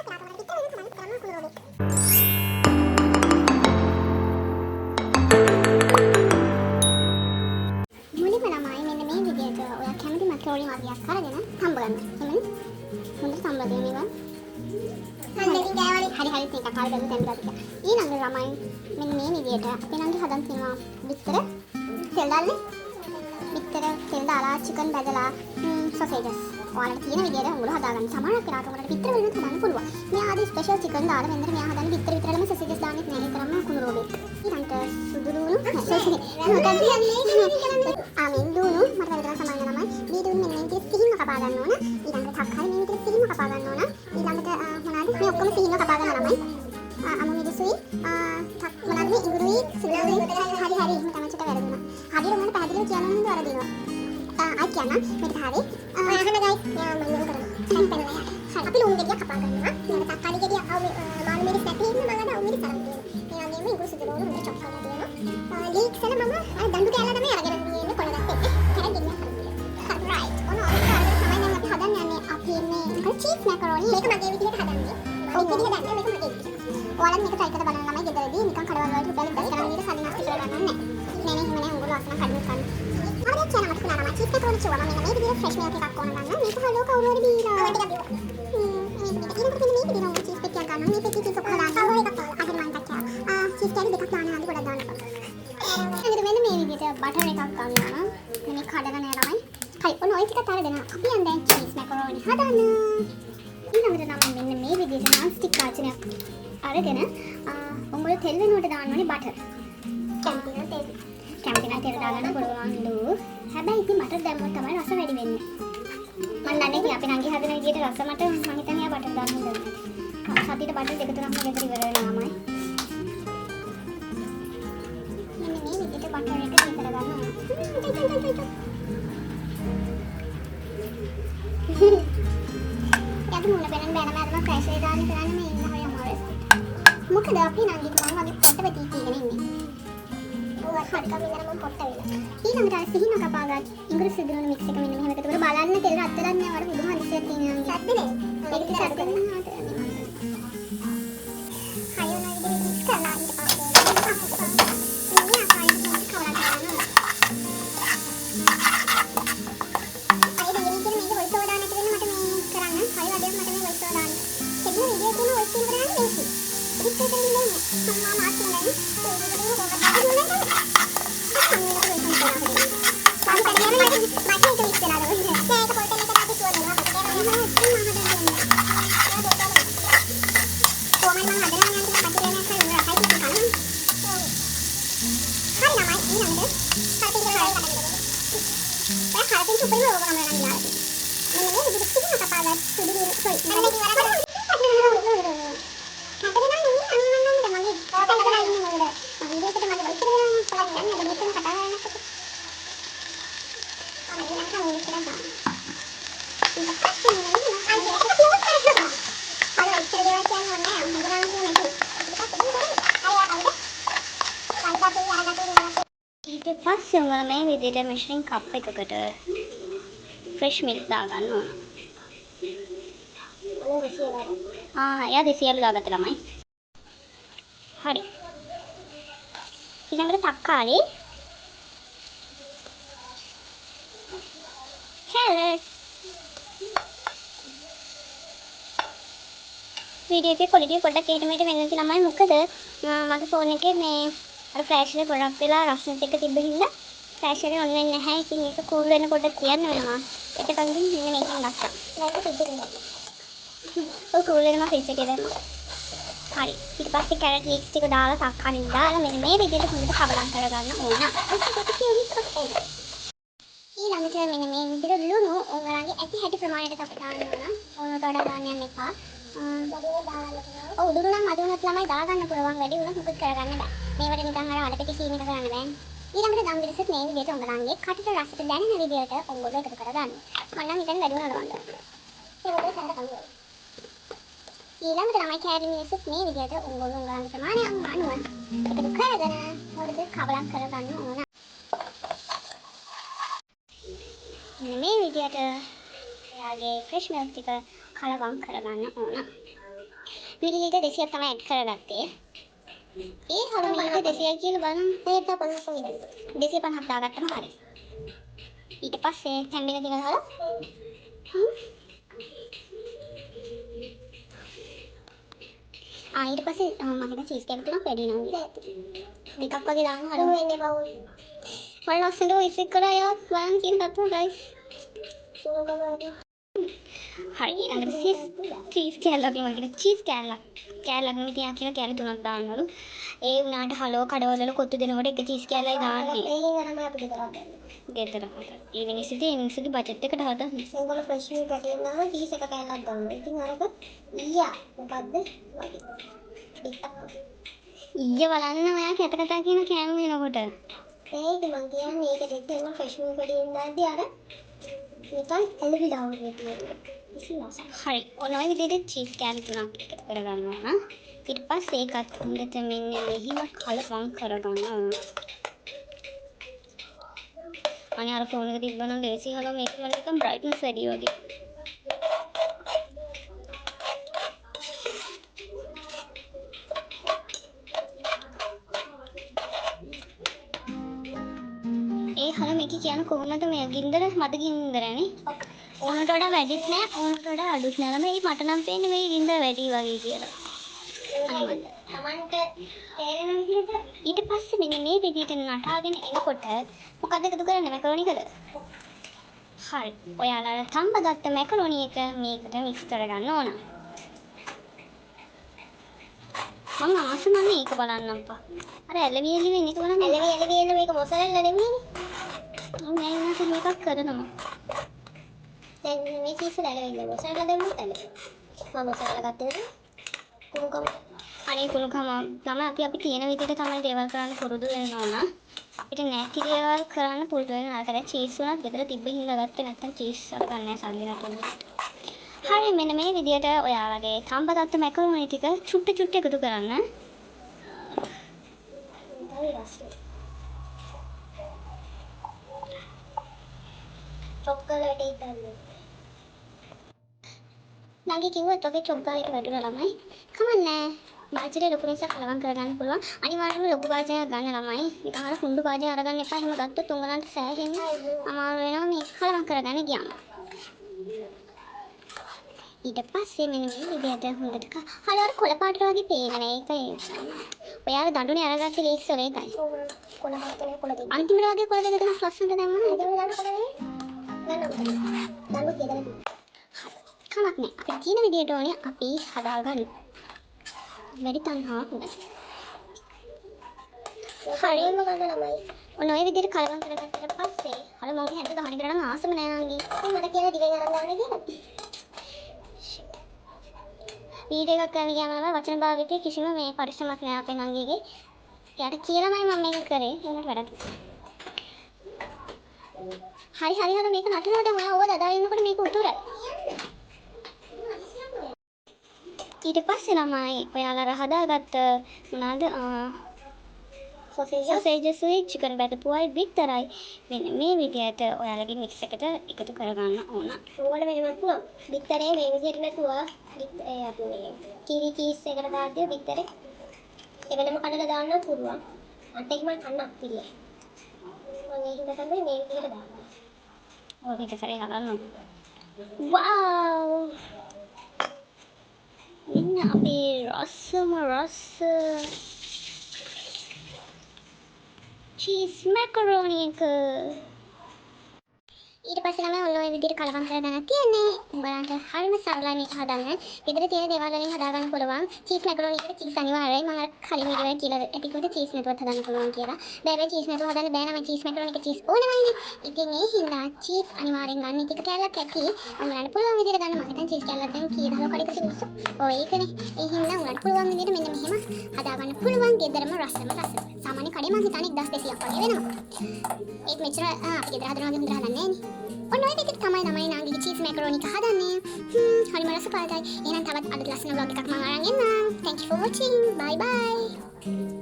මුලින්ම ළමයි මෙන්න මේ විදිහට ඔයා කැමති මැකරෝනි වර්ගයක් අරගෙන තම්බ ගන්න. එමෙන්න හොඳට තම්බ දෙන්න මේවා. හරි මේක කාලේ ගන්න තැඹලා තියලා. ඊළඟට ළමයි මෙන්න මේ විදිහට අපි නම් හදන් තියනවා බිත්තර තෙල් දාන්නේ. බිත්තර තෙල් දාලා චිකන් බදලා සොසේජස්. ඔයාලට තියෙන විදිහට උඹලා හදාගන්න. සමහරක් වෙලාවට උඹලට බිත්තර වලින් හදන්න පුළුවන්. මේ ආදී ස්පෙෂල් චිකන් දාලා මෙන්න මෙයා හදන්නේ බිත්තර විතරලම සොසේජස් දාන්නෙත් නෑ. ඒතරම්ම කුණු රෝබෙක්. ඊළඟට සුදු ලුණු ආමින් දුණු මට වැදගත් සමාන ළමයි. මේ දුණු මෙන්න මේ විදිහට සිහින්ම කපා ගන්න ඕන. ඊළඟට තක්කාලි මේ විදිහට සිහින්ම කපා ගන්න ඕන. ඊළඟට මොනවාද මේ ඔක්කොම සිහින්ම කපා ගන්න ළමයි. අමු මිරිසුයි මොනවාද මේ ඉඟුරුයි සුදුයි හරි එහෙම තමයි චුට්ට වැරදුනා. හරියට මම පැහැදිලිව කියන්න ඕනද වරදිනවා. ආ කියන්න මේක හරි. අහන්න ගයිස් යා මම කරනවා. හරි පැනලා යට. හරි අපි ලුණු ගෙඩියක් කපා ගන්නවා. ඊළඟ තක්කාලි ගෙඩිය මාළු මිරිස් නැති ඉන්න මම අද අවු මිරිස් අරන් තියෙනවා. මේ වගේම ඉඟුරු සුදු ලුණු හොඳට චොප් කරලා තියෙනවා. ලීක්ස් වල මම දඬු කෑල්ල තමයි අරගෙන තියෙන්නේ කොළ ගත්තේ. කැරට් ගෙඩියක් අරන් තියෙනවා. රයිට්. ඔන්න ඔය කාර්යය තමයි දැන් අපි හදන්න යන්නේ. අපි මේ චීස් මැකරෝනි මේක මගේ විදිහට හදන්නේ. ඔය විදිහට දැන් මේක මගේ විදිහට. ඔයාලා මේක try කරලා බලන්න ළමයි ගෙදරදී නිකන් කඩවල වලට රුපියල් 10 ගණන් විතර සල්ලි නැති කරලා ගන්න නැහැ. නේ නේ එහෙම නේ උඹලා අසන කඩුවක් ගන්න. අපේ channel එකට ළමයි චීස් මැකරෝනි චුවා මම මේ විදිහට ෆ්‍රෙෂ් මිල්ක් එකක් ඕන ගන්න. මේක හලෝ කවුරු හරි බීලා. ඔය ටිකක් බිව්වා. ඊළඟට මෙන්න මේක දිනවා චීස් පෙට්ටියක් ගන්නවා. මේ පෙට්ටිය චීස් ඔක්කොම දාන්න. අර එකක් අදින් මම ටච්චා. චීස් කෑලි දෙකක් දාන්න හරි ගොඩක් දාන්න. ඊළඟට මෙන්න මේ විදිහට බටර් එකක් ගන්නවා. මේ කඩන නෑ ළමයි. හරි ඔන්න ඔය ටික තරගෙන අපි යන් දැන් චීස් මැකරෝනි හදන්න. ඊළඟට නම් මෙන්න මේ විදිහට non stick ආචනයක් අරගෙන උඹලා තෙල් වෙනුවට දාන්න ඕනේ බටර්. කැමති නම් තෙල් දාගන්න පුළුවන් ලු. හැබැයි ඉතින් බටර් දැම්මොත් තමයි රස වැඩි වෙන්නේ. මම දන්නේ ඉතින් අපි නංගි හදන විදිහට රස මට මම හිතන්නේ බටර් දාන්න ඕනේ. සතියට බටර් දෙක තුනක්ම ගෙදර ඉවර වෙනවාමයි. මෙන්න මේ විදිහට බටර් එක විතර ගන්න ඕනේ. යද මුල බැලන් බෑනම අදම ෆ්‍රෙෂ් එක දාන්න කරන්නේ මේ ඉන්න හොය අමාරුයි. මොකද අපි නංගි මම වගේ පොට වෙටි කීගෙන ඉන්නේ. ඔය හරි කමින්දර මම පොට වෙලා. ඊළඟට අර සිහින කපාගත් ඉංග්‍රීසි සිදුවන මික්ස් එක මෙන්න මෙහෙම එකතු කරලා බලන්න තෙල් රත් වෙලා නැහැ වල බුදුම හදිසියක් තියෙනවා. සද්දනේ. ඒක ඉතින් සද්ද කරනවා. හයෝ නයි දෙවි මික්ස් කරලා ඉන්න පාඩේ. ඊට පස්සේ මම මේ විදිහට මෙෂරින් කප් එකකට ෆ්‍රෙෂ් මිල්ක් දාගන්න ඕන. එයා 200 දාගත්ත ළමයි. හරි. ඊළඟට තක්කාලි. කැරට්. වීඩියෝ එකේ ක්වොලිටි පොඩ්ඩක් එහෙට මෙහෙට වෙනස් ළමයි මොකද මගේ ෆෝන් එකේ මේ අර ෆ්ලෑෂ් එක ගොඩක් වෙලා රස්නෙත් එක තිබ්බ හින්දා ෆ්ලෑෂ් එක ඔන් වෙන්නේ නැහැ. ඉතින් ඒක කූල් වෙන්න පොඩ්ඩක් කියන්න වෙනවා. ඒක තමයි මෙන්න මේකෙන් ගත්තා. මේක ෆ්‍රිජ් එකේ දාන්න. ඔය කූල් වෙනවා ෆ්‍රිජ් එකේ දැම්මා. හරි. ඊට පස්සේ කැරට් ලීක්ස් ටික දාලා තක්කාලි දාලා මෙන්න මේ විදිහට හොඳට කවලම් කරගන්න ඕන. ඊළඟට මෙන්න මේ විදිහට ලුණු ඔයාලගේ ඇති හැටි ප්‍රමාණයට අපි දාන්න ඕන. ඕනට වඩා දාන්න යන්න එපා. ඔව් දුරු නම් අද උනත් ළමයි දාගන්න පුළුවන් වැඩි උනත් මුකුත් කරගන්න බෑ. මේවට නිකන් අර අලපෙටි සීන් එක කරන්න බෑනේ. ඊළඟට දම් විරසත් මේ විදිහට උඹලන්ගේ කටට රසට දැනෙන විදිහට ඔංගොල්ලෝ එකතු කරගන්න. මම නම් හිතන්නේ වැඩි උනනවා වන්ද. ඒක මොකද සඳ කවුරු. ඊළඟට ළමයි කෑලි මිරිසත් මේ විදිහට ඔංගොල්ලෝ උඹලන්ගේ ප්‍රමාණය අනුව එකතු කරගෙන හොඳට කවලම් කරගන්න ඕන. මේ විදිහට එයාගේ ෆ්‍රෙෂ් මිල්ක් ටික කලවම් කරගන්න ඕන. මිලිලීටර් 200ක් තමයි ඇඩ් කරගත්තේ. ඒ හරි මිලිලීටර් 200යි කියලා බලන්න. ඒක තමයි 250ක් දාගත්තම හරි. ඊට පස්සේ තැම්බෙන ටික දාලා ඊට පස්සේ මම හිතා චීස් කෑලි තුනක් වැඩි වෙනවා. දෙකක් වගේ දාන්න හදමු. එන්නේ බවුල්. වල ලස්සනට විසික් කරා යාත් බලන්න කියන තත්ත්වය ගයිස්. හරි ඊළඟට චීස් කෑල්ලක් වගේ චීස් කෑල්ලක් මිටියක් කියලා කෑලි තුනක් දාන්නලු. ඒ වුණාට හලෝ කඩවල කොත්තු දෙනකොට එක චීස් කෑල්ලයි දාන්නේ. ඒකෙන් තමයි අපි ගෙදර හදන්නේ. ඒ මිනිස්සුගේ බජට් එකට හදන්නේ. ඒගොල්ලෝ ෆ්‍රෙෂ් මීට් එකේනවා චීස් එක කෑල්ලක් දානවා. ඉතින් අරක ඊයා මොකද්ද? ඊය බලන්න ඔයා කැත කතා කියන කෑම වෙනකොට. ඒක මං කියන්නේ ඒක දෙන්න ෆ්‍රෙෂ් මීට් එකේ ඉඳන්දී අර නිකන් එළවිලා වගේ හරි ඔන්න ඔය විදිහට චීස් කෑලි තුනක් එකතු කරගන්නවා නම් ඊට පස්සේ ඒකත් හොඳට මෙන්න මෙහිම කලවම් කරගන්නවා. අනේ අර ෆෝන් එක තිබ්බනම් ලේසි හලෝ මේක වල නිකන් බ්‍රයිට්නස් වැඩි වගේ. ඒ හලෝ මේක කියන කොහොමද මේ ගින්දර මද ගින්දරනේ. ඕනට වඩා වැඩිත් නෑ ඕනට වඩා අඩුත් නෑ. මේ මට නම් පේන්නේ මේ ගින්දර වැඩි වගේ කියලා. තමන්ට තේරෙන විදිහට ඊට පස්සේ මෙන්න මේ විදිහට නටාගෙන එනකොට මොකද එකතු කරන්නේ මැකරොනි එකද? හරි. ඔයාලා තම්බගත්ත මැකරොනි එක මේකට මික්ස් කරගන්න ඕන. මම ආසම මේක බලන්නම්පා. අර ඇලවිලි වෙන එක බලන්න. ඇලවිලි මේක මොසරෙල්ල නෙමෙයිනේ. මම නෑනස මේකක් කරනවා. දැන් මේ චීස් වල ඇලවිලි මොසරෙල්ල දෙමුත් ඇලවිලි. මම මොසරෙල්ල ගත්තේ කුණුකම. අනේ කුණුකම තමයි අපි කියන විදිහට තමයි දේවල් කරන්න පුරුදු වෙන්න ඕන. අපිට නැති දේවල් කරන්න පුරුදු වෙන අතර චීස් උනත් ගෙදර තිබ්බ හින්දා ගත්තේ නැත්නම් චීස් වල ගන්නෑ සල්ලි නැතුව. හරි මෙන්න මේ විදිහට ඔයාලගේ තම්බගත්ත මැකරොනි ටික චුට්ට චුට්ට එකතු කරන්න. චොක්ලට් එක දාන්න. නංගි කිව්වත් ඔගේ චොක්ලට් වැඩිලා ළමයි. කමන්නේ. භාජනය ලොකු නිසා කලවම් කරගන්න පුළුවන්. අනිවාර්යයෙන්ම ලොකු භාජනයක් ගන්න ළමයි. නිකන් අර කුණ්ඩු භාජනය අරගන්න එපා. එහෙම ගත්තොත් උඹලන්ට සෑහෙන්න අමාරු වෙනවා මේක කලවම් කරගන්න ගියාම. ඊට පස්සේ මෙන්න මේ විදිහට හොඳට හරියට කොළ පාට වගේ පේනවා. ඒකයි. ඔයාලා දඬුනේ අරගත්තේ ගේස් වල ඒකයි. කොළ පාටේ කොළ දෙක. අන්තිමට වගේ කොළ දෙක දෙකක් ලස්සනට දැම්මම ඒක ගන්න කොළ නෙමෙයි. දඬු කියලා. කමක් නෑ. අපිට තියෙන විදිහට ඕනේ අපි හදාගන්න. වැඩි තණ්හාවක් නෑ. හරියම ගන්න ළමයි. ඔන්න ඔය විදිහට කලවම් කරගත්තට පස්සේ අර මගේ හැද ගහන ඉදරනම් ආසම නෑ නංගි. මට කියලා දිවෙන් අරන් ගන්න කියලා. වීඩියෝ එකක් කරන්න ගියාම වචන භාවිතයේ කිසිම මේ පරිස්සමක් නෑ අපේ නංගිගේ. එයාට කියලාමයි මම මේක කරේ. ඒකට වැඩක්. හරි මේක නටනකොට මම ඕව දදාගෙනකොට මේක උතුරයි. ඊට පස්සේ ළමයි ඔයාලා හදාගත්ත මොනවාද සොසේජස් උයි චිකන් බැටපුවයි විතරයි මෙන්න මේ විදිහට ඔයාලගේ මික්ස් එකට එකතු කරගන්න ඕන. ඕගොල්ලෝ මෙහෙමත් පුළුවන්. විතරේ මේ විදිහට නැතුව ඒ අපි මේ කිරි චීස් එකට දාද්දී විතරේ එවෙලම කඩලා දාන්න පුළුවන්. අන්ට එහෙම කන්නක් පිළිය. මම ඒක තමයි මේ විදිහට දාන්නේ. ඔය එක සැරේ හදන්න. වව්! ඉන්න අපේ රස cheese macaroni එක. ඊට පස්සේ තමයි ඔය විදිහට කලවම් කරගෙන තියෙන්නේ. උඹලන්ට හරිම සරලයි මේක හදන්න. ගෙදර තියෙන දේවල් වලින් හදාගන්න පුළුවන්. cheese macaroni එකට cheese අනිවාර්යයි. මම අර කලින් වීඩියෝ එකේ කියලා ඇටිකොට cheese නැතුවත් හදන්න පුළුවන් කියලා. බෑබෑ cheese නැතුව හදන්න බෑ නම් cheese macaroni එක cheese ඕනමයිනේ. ඉතින් ඒ හින්දා cheese අනිවාර්යෙන් ගන්න. ටික කෑල්ලක් ඇති. උඹලන්ට පුළුවන් විදිහට ගන්න. මම හිතන්නේ cheese කෑල්ලක් දැන් කී දහලෝ කඩේක තිබුණා. ඔය ඒකනේ. ඒ හින්දා උඹලන්ට පුළුවන් විදිහට මෙන්න මෙහෙම හදාගන්න පුළුවන්. ගෙදරම රසම රස. සාමාන්‍ය කඩේ මම හිතන්නේ 1200ක් වගේ වෙනවා. ඒක මෙච්චර අපි ගෙදර හදනවා වගේ හදන්නේ නෑනේ. ඔන්න ඔය විදිහට තමයි නංගිගේ cheese macaroni එක හදන්නේ. හරිම රසකාරයි. එහෙනම් තවත් අද ලස්සන vlog එකක් මම අරන් එන්නම්. Thank you for watching. Bye bye.